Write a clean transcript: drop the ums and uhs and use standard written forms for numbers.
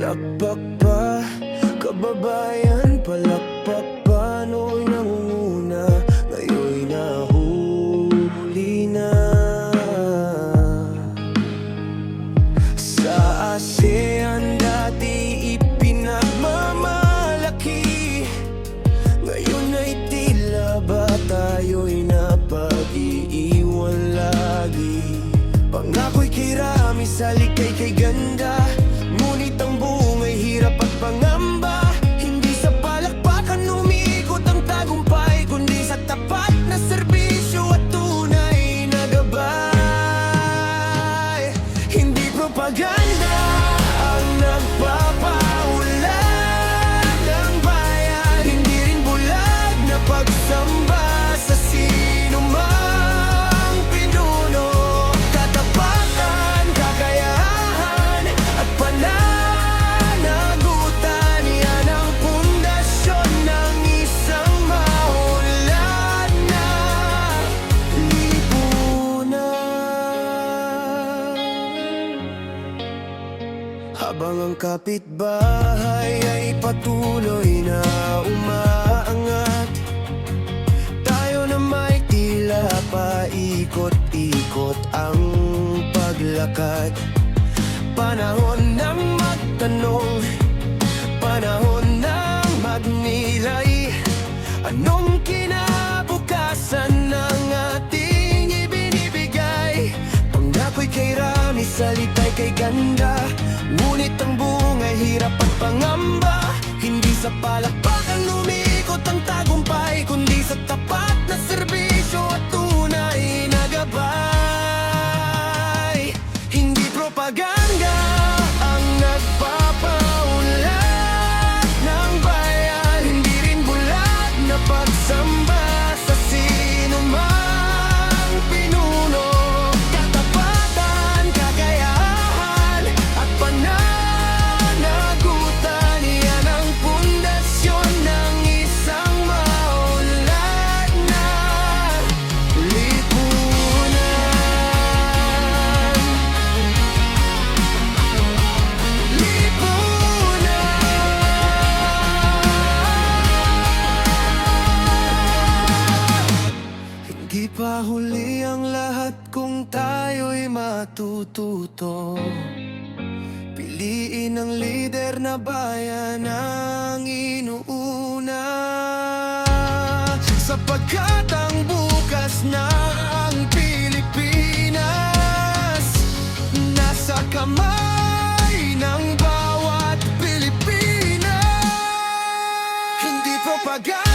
Palakpak pa, kababayan, palakpak pa. No'y nangunguna, ngayon'y nahuli na. Sa ASEAN dati ipinagmamalaki, ngayon ay tila ba tayo'y napag-iiwan lagi. Pangako'y kirami sa likay kay ganda, ngunit ang buong ay hirap at pangamba. Hindi sa palakpakan umiikot ang tagumpay, kundi sa tapat na serbisyo at tunay na gabay. Hindi propaganda ang nagpapaulat ng bayan, hindi rin bulag na pagsamba sa sino mang pinuno. Katapatan, kakayahan at pananagutan, yan ang pundasyon ng isang maunlad na lipunan. Habang ang kapitbahay ay patuloy na umaangat, tayo na may tila paikot-ikot ang paglakad. Panahon ng magtanong, panahon ng magnilay. Anong kinabukasan ng ating ibinibigay? Pangako'y kay rami, salita'y kay ganda, ngunit ang buong ay hirap at pangamba. Hindi sa palakpakan umiikot ang tagumpay, kundi sa tapat na serbisyo at tunay na gabay. Hindi propaganda ang nagpapaulat ng bayan, hindi rin bulag na pagsamba sa sino mang pinuno. Katapatan, kakayahan at pananagutan, yan ang pundasyon ng isang maunlad na lipunan. Hindi pa huli ang lahat kung tayo'y matututo. Piliin ang lider na bayan ang inuuna, sapagkat ang bukas ng Pilipinas nasa kamay ng bawat Pilipina. Hindi propaganda